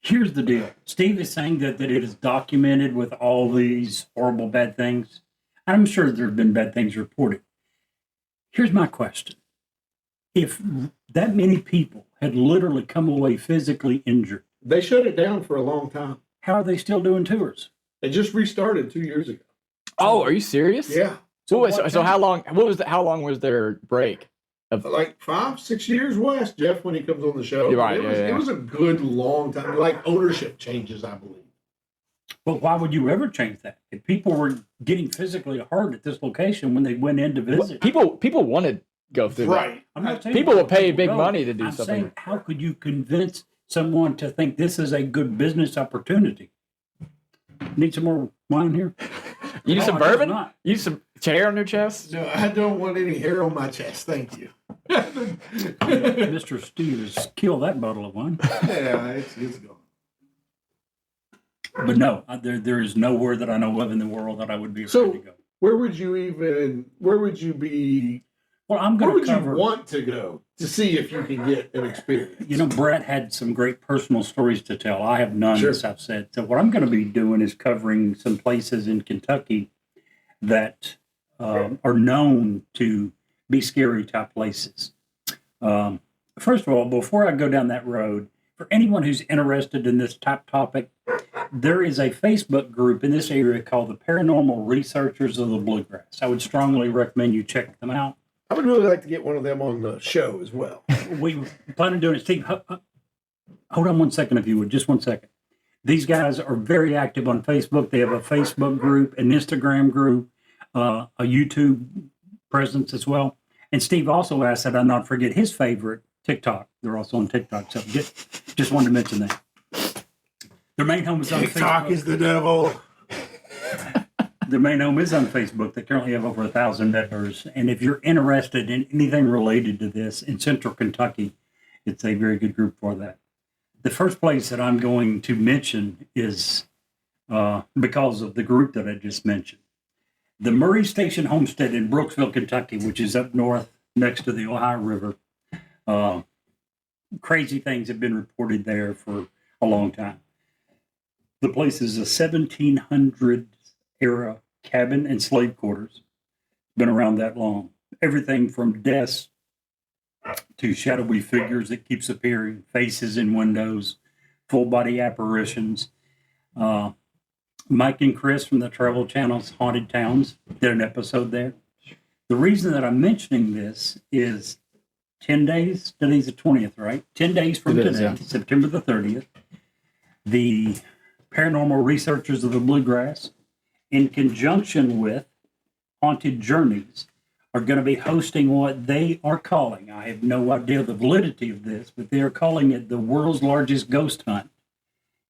Here's the deal. Steve is saying that it is documented with all these horrible bad things. I'm sure there have been bad things reported. Here's my question. If that many people had literally come away physically injured, they shut it down for a long time. how are they still doing tours? They just restarted 2 years ago. Oh, are you serious? Yeah, So, what so time? how long? What was how long was their break? like 5-6 years. We'll ask Jeff when he comes on the show. You're right, It was a good long time. Like ownership changes, I believe. But why would you ever change that? If people were getting physically hurt at this location when they went in to visit, People want to go through that. Right. I'm not saying People will let pay people big go. money to do I'm something. saying, how could you convince someone to think this is a good business opportunity? Need some more wine here? You need No, some I guess bourbon? not. You need some Hair on your chest? No, I don't want any hair on my chest. Thank you. Mr. Steers, kill that bottle of wine. Yeah, it's gone. But no, there is nowhere that I know of in the world that I would be afraid So- to go. Where would you be? Well, I'm Where going would to cover. you want to go to see if you can get an experience? You know, Brett had some great personal stories to tell. I have none, Sure. as I've said. So what I'm going to be doing is covering some places in Kentucky that are known to be scary type places. First of all, before I go down that road, for anyone who's interested in this type topic, there is a Facebook group in this area called the Paranormal Researchers of the Bluegrass. I would strongly recommend you check them out. I would really like to get one of them on the show as well. We plan on doing it. Steve, hold on one second, if you would, just 1 second. These guys are very active on Facebook. They have a Facebook group, an Instagram group, a YouTube presence as well. And Steve also asked that I not forget his favorite, TikTok. They're also on TikTok. So just wanted to mention that. Their main home is on TikTok Facebook. is the devil. Their main home is on Facebook. They currently have over 1,000 members. And if you're interested in anything related to this in Central Kentucky, it's a very good group for that. The first place that I'm going to mention is because of the group that I just mentioned. The Murray Station Homestead in Brooksville, Kentucky, which is up north next to the Ohio River. Crazy things have been reported there for a long time. The place is a 1700 era cabin and slave quarters. Been around that long. Everything from desks to shadowy figures that keeps appearing, faces in windows, full body apparitions. Mike and Chris from the Travel Channel's Haunted Towns did an episode there. The reason that I'm mentioning this is 10 days, today's the 20th, right? 10 days from It is, today, yeah. September the 30th, the Paranormal Researchers of the Bluegrass, in conjunction with Haunted Journeys, are going to be hosting what they are calling, I have no idea the validity of this, but they are calling it the world's largest ghost hunt.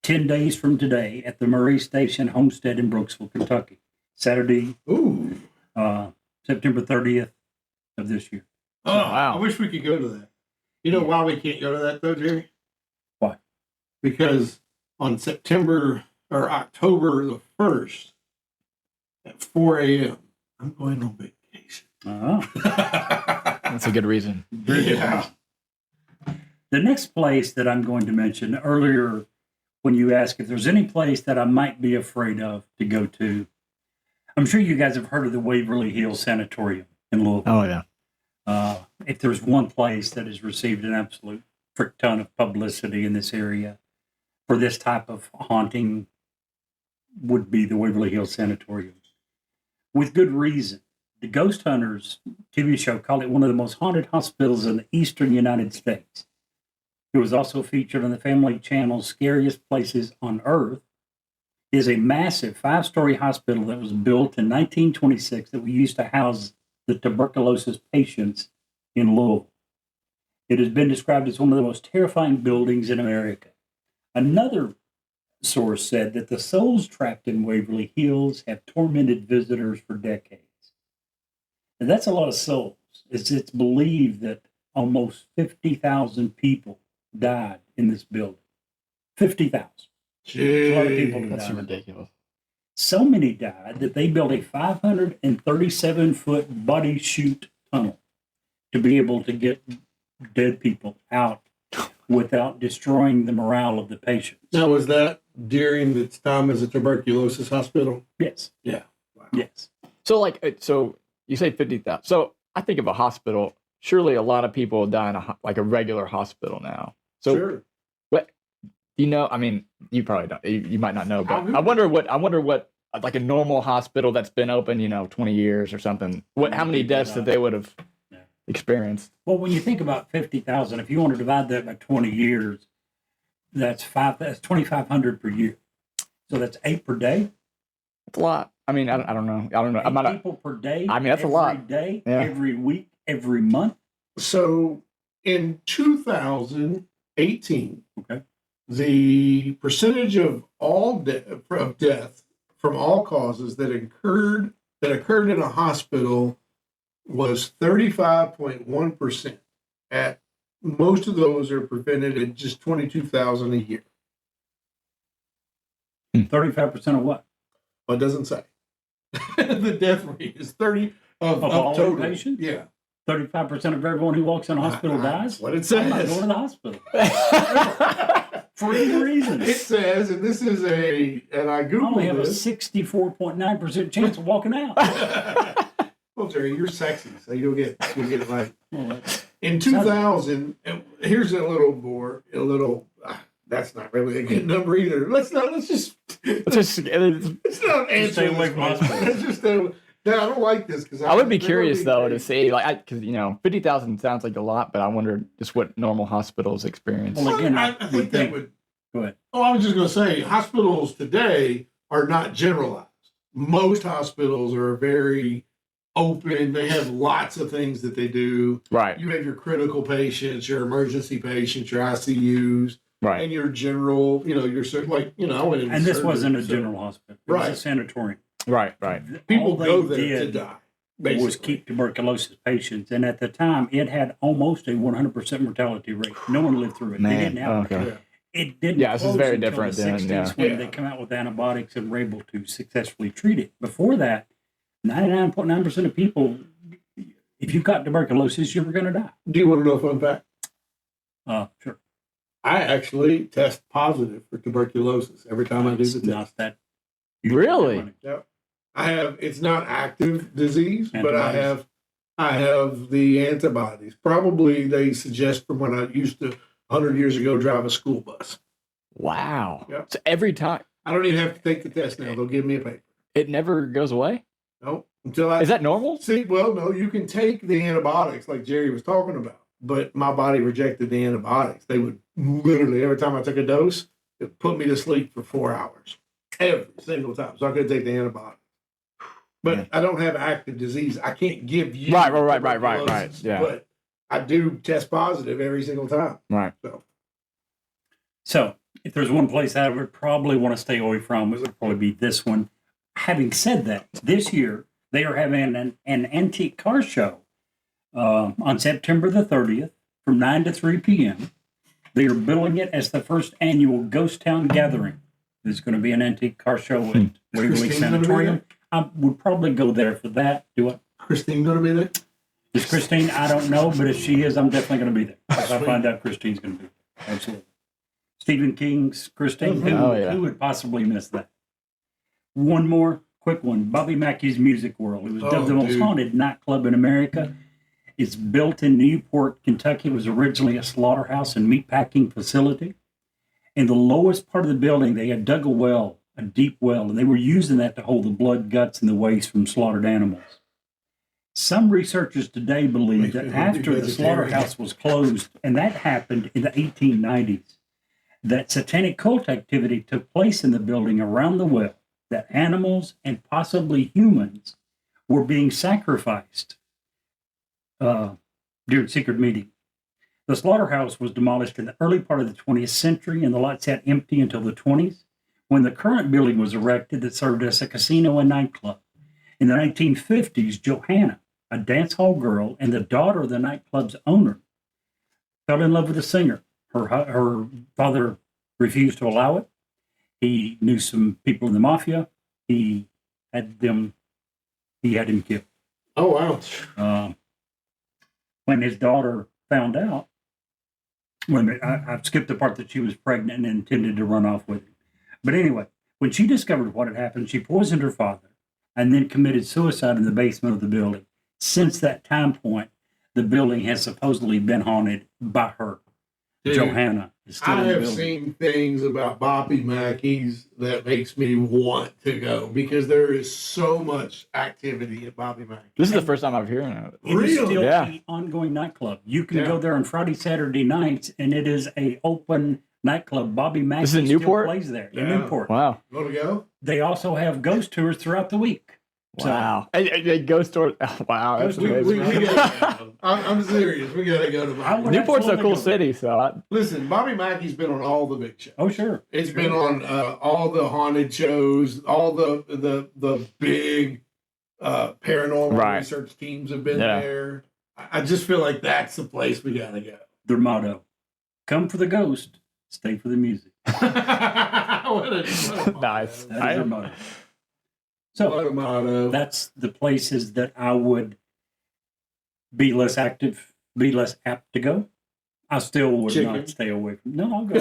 10 days from today at the Murray Station Homestead in Brooksville, Kentucky. Saturday, Ooh. September 30th of this year. Oh, Wow. I wish we could go to that. You know why we can't go to that though, Jerry? Why? Because on September or October the 1st at 4 a.m., I'm going on vacation. That's a good reason. Yeah. The next place that I'm going to mention earlier, when you asked if there's any place that I might be afraid of to go to, I'm sure you guys have heard of the Waverly Hills Sanatorium in Louisville. Oh, yeah. If there's one place that has received an absolute frick ton of publicity in this area for this type of haunting, would be the Waverly Hills Sanatorium. With good reason. The Ghost Hunters TV show called it one of the most haunted hospitals in the eastern United States. It was also featured on the Family Channel's Scariest Places on Earth. It is a massive 5-story hospital that was built in 1926 that we used to house the tuberculosis patients in Louisville. It has been described as one of the most terrifying buildings in America. Another source said that the souls trapped in Waverly Hills have tormented visitors for decades. And that's a lot of souls. It's believed that almost 50,000 people died in this building. 50,000. A lot of people Jeez. have That's died. ridiculous. So many died that they built a 537-foot body chute tunnel to be able to get dead people out without destroying the morale of the patients. Now, was that during the time as a tuberculosis hospital? Yes. Yeah. Yes. So, so you say 50,000. So I think of a hospital. Surely a lot of people die in a regular hospital now. So, Sure. you know, I mean, you probably don't. You might not know, but I'll I wonder what like a normal hospital that's been open, 20 years or something. How many deaths that they would have Yeah. experienced? Well, when you think about 50,000, if you want to divide that by 20 years, that's 2,500 per year. So that's 8 per day. That's a lot. I mean, I don't know. I'm 8 not. people per day. I mean, that's a lot. Every day, Yeah. every week, every month. So in 2018, Okay. the percentage of all of death from all causes that occurred that occurred in a hospital was 35.1%. At most of those are prevented at just 22,000 a year. 35% of what? Well, it doesn't say. The death rate is 30 of all total patients? Yeah. 35% of everyone who walks in a hospital dies? That's what it I'm not going says. to the hospital. For any reason. It says, and this is and I I only have Googled a this. 64.9% chance of walking out. Well, Jerry, you're sexy, so you'll get it right. Well, that's- In 2000, and here's a little. That's not really a good number either. Let's just Just, let's not answer stay away this from question. hospitals. Let's just stay. No, I don't like this because I would be curious though to see, like, because 50,000 sounds like a lot, but I wonder just what normal hospitals experience. Well, again, I think that would. Go ahead. Oh, I was just going to say, hospitals today are not generalized. Most hospitals are very open. They have lots of things that they do. Right, You have your critical patients, your emergency patients, your ICUs, right. and your general, your I went into And this surgery, wasn't a so general hospital. It was Right. a sanatorium. Right, right. People All they go there to did die. was Basically. keep tuberculosis patients. And at the time, it had almost a 100% mortality rate. No one lived through it. They didn't have it. Okay. Yeah. It didn't Yeah, this is close very until different the then, 60s yeah. when Yeah. they come out with antibiotics and were able to successfully treat it. Before that, 99.9% of people, if you've got tuberculosis, you're going to die. Do you want to know a fun fact? Sure. I actually test positive for tuberculosis every time I do It's the not test. that. Really? Yep. I have. It's not active disease, but Antibodies. I have the antibodies. Probably they suggest from when I used to 100 years ago drive a school bus. Wow. Yep. So every time, I don't even have to take the test now. They'll give me a paper. it never goes away? No, until I Is that normal? see. Well, no, you can take the antibiotics like Jerry was talking about, but my body rejected the antibiotics. They would literally every time I took a dose, it put me to sleep for 4 hours every single time. So I couldn't take the antibiotics. But Yeah. I don't have active disease. I can't give you Right. tuberculosis, Yeah. But I do test positive every single time. Right. So, if there's one place I would probably want to stay away from, it would probably be this one. Having said that, this year they are having an antique car show on September the 30th from 9 to 3 p.m. They are billing it as the first annual Ghost Town Gathering. There's going to be an antique car show at Waverly Christine gonna be Sanatorium. I would probably go there for that. Do it. Christine going to be there? Is Christine? I don't know, but if she is, I'm definitely going to be there. If I find out Christine's going to be there. Absolutely. Stephen King's Christine. Oh, yeah. Who would possibly miss that? One more quick one. Bobby Mackey's Music World. It was Oh, dubbed the most dude. haunted nightclub in America. It's built in Newport, Kentucky. It was originally a slaughterhouse and meatpacking facility. In the lowest part of the building, they had dug a well, a deep well, and they were using that to hold the blood, guts, and the waste from slaughtered animals. Some researchers today believe Makes that me want to be after the vegetarian. slaughterhouse was closed, and that happened in the 1890s, that satanic cult activity took place in the building around the well, that animals and possibly humans were being sacrificed during secret meeting. The slaughterhouse was demolished in the early part of the 20th century, and the lot sat empty until the 20s, when the current building was erected that served as a casino and nightclub. In the 1950s, Johanna, a dance hall girl and the daughter of the nightclub's owner, fell in love with the singer. Her father refused to allow it. He knew some people in the mafia. He had him killed. Oh, wow. When his daughter found out, I've skipped the part that she was pregnant and intended to run off with him. But anyway, when she discovered what had happened, she poisoned her father and then committed suicide in the basement of the building. Since that time point, the building has supposedly been haunted by her. Dude, Johanna is still I in the have building. seen things about Bobby Mackey's that makes me want to go because there is so much activity at Bobby Mackey's. This is the first time I've heard of it. It is Really? still Yeah. an ongoing nightclub. You can Yeah. go there on Friday, Saturday nights, and it is a open nightclub. Bobby Mackey This is in still Newport? plays there in Yeah. Newport. Wow. Want to go? They also have ghost tours throughout the week. So, Wow. A ghost story. Oh, wow. That's We amazing. gotta go. I'm serious. We got to go to I Bobby. would- Newport's a absolutely cool go. city, so Listen, Bobby Mackey's been on all the big shows. oh, sure. It's been on all the haunted shows, all the big paranormal Right. research teams have been Yeah. there. I just feel like that's the place we gotta go. Their motto: "Come for the ghost, stay for the music." What a Nice. That is their motto. So What a motto. that's the places that I would be less apt to go. I still would Chicken. not stay away from. No, I'll go.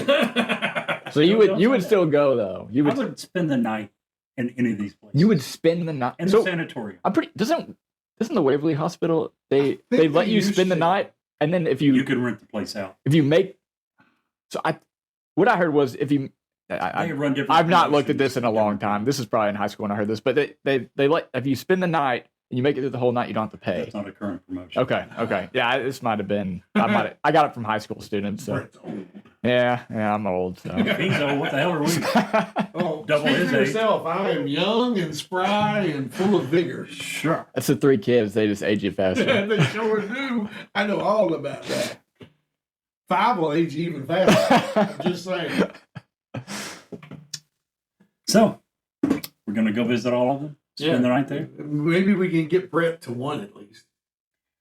So you would still go though. You I would would spend the night in any of these places. you would spend the night. in the So sanatorium. I'm pretty doesn't the Waverly Hospital they think let they you used spend the to. night, and then if You you could rent the place out. make so what I heard was if you They I, run different. I've not looked at promotions. this in a long time. This is probably in high school when I heard this, but they let if you spend the night and you make it through the whole night, you don't have to pay. That's not a current promotion. Okay. Yeah, this might have been. I got it from high school students. So Brent's old. yeah, I'm old. So. He's old. What the hell are we? Oh, Double speak his for age. yourself. I am young and spry and full of vigor. Sure. That's the 3 kids. They just age you faster. They sure do. I know all about that. 5 will age you even faster. I'm just saying. So we're gonna go visit all of them. Spend the night there. Maybe we can get Brett to one at least.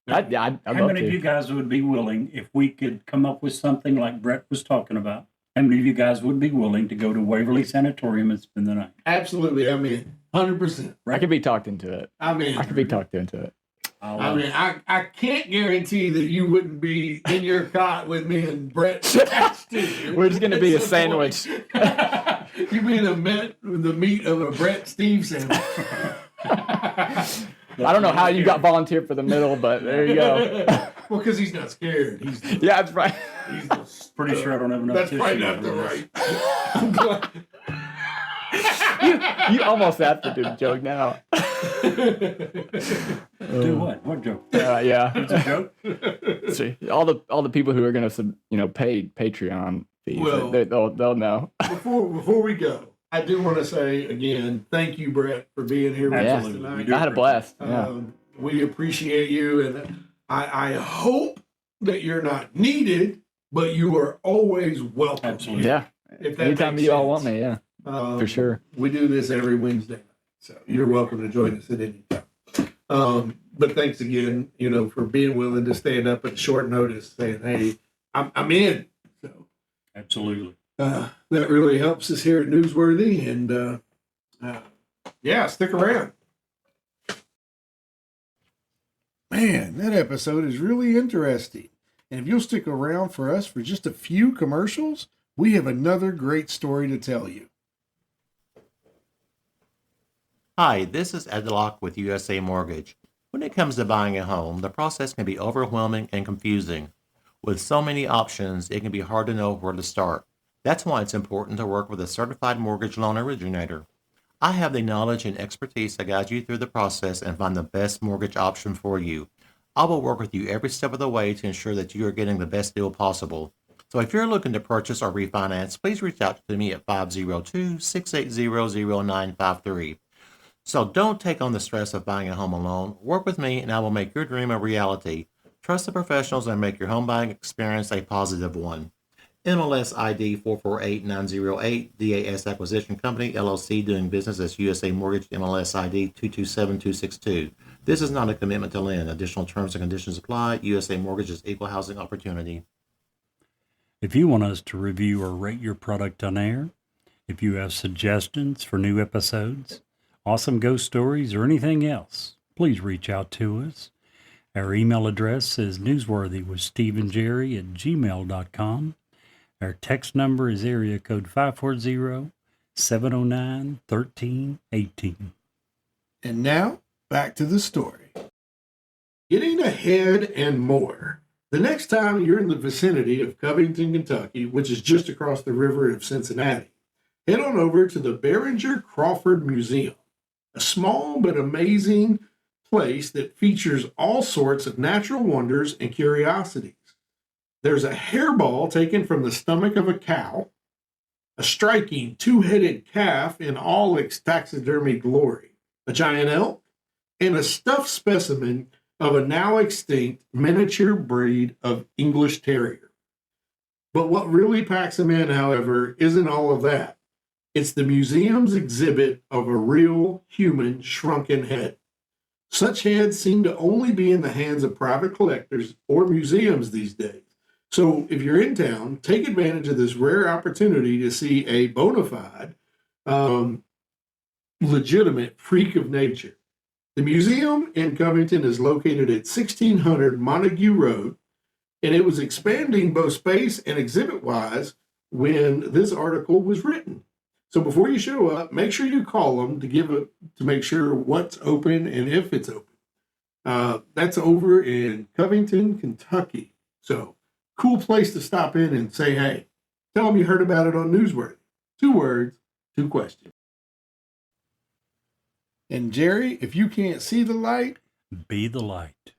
I'd How love many of you to. guys would be willing if we could come up with something like Brett was talking about? How many of you guys would be willing to go to Waverly Sanatorium and spend the night? Absolutely. I mean, 100%. I could be talked into it. I mean, I could be talked into it. I can't guarantee that you wouldn't be in your cot with me and Brett. We're just gonna be a sandwich. You mean the meat of a Brett Steve sandwich? I don't know how you got volunteered for the middle, but there you go. Well, because he's not scared. He's Yeah, that's right. Pretty sure I don't have enough That's tissue probably not for the this. right. I'm glad. You almost have to do the joke now. Do what? What joke? Yeah. It's a joke? See, all the people who are gonna pay Patreon fees, Well- they'll know. Before we go, I do want to say again, thank you, Brett, for being here with us Absolutely. tonight. We do I had a blast. Yeah. We appreciate you, and I hope that you're not needed, but you are always welcome. Absolutely. Yeah. If that Anytime makes you all sense. want me, yeah, for sure. We do this every Wednesday night, so you're welcome to join us at any time. But thanks again, for being willing to stand up at short notice, saying, "Hey, I'm in." So Absolutely. that really helps us here at Newsworthy, and yeah, stick around. Man, that episode is really interesting. And if you'll stick around for us for just a few commercials, we have another great story to tell you. Hi, this is Ed Locke with USA Mortgage. When it comes to buying a home, the process can be overwhelming and confusing. With so many options, it can be hard to know where to start. That's why it's important to work with a certified mortgage loan originator. I have the knowledge and expertise to guide you through the process and find the best mortgage option for you. I will work with you every step of the way to ensure that you are getting the best deal possible. So if you're looking to purchase or refinance, please reach out to me at 502-680-0953. So don't take on the stress of buying a home alone. Work with me and I will make your dream a reality. Trust the professionals and make your home buying experience a positive one. MLS ID 448908, DAS Acquisition Company, LLC, doing business as USA Mortgage, MLS ID 227262. This is not a commitment to lend. Additional terms and conditions apply. USA Mortgage is equal housing opportunity. If you want us to review or rate your product on air, if you have suggestions for new episodes, awesome ghost stories, or anything else, please reach out to us. Our email address is newsworthyWithSteveandJerry@gmail.com. Our text number is area code 540-709-1318. And now, back to the story. Getting ahead and more. The next time you're in the vicinity of Covington, Kentucky, which is just across the river of Cincinnati, head on over to the Behringer Crawford Museum, a small but amazing place that features all sorts of natural wonders and curiosities. There's a hairball taken from the stomach of a cow, a striking two-headed calf in all its taxidermy glory, a giant elk, and a stuffed specimen of a now extinct miniature breed of English Terrier. But what really packs them in, however, isn't all of that. It's the museum's exhibit of a real human shrunken head. Such heads seem to only be in the hands of private collectors or museums these days. So if you're in town, take advantage of this rare opportunity to see a bona fide, legitimate freak of nature. The museum in Covington is located at 1600 Montague Road, and it was expanding both space and exhibit-wise when this article was written. So before you show up, make sure you call them to make sure what's open and if it's open. That's over in Covington, Kentucky. So cool place to stop in and say, hey, tell them you heard about it on Newsworthy. 2 words, 2 questions. And Jerry, if you can't see the light, Be the light.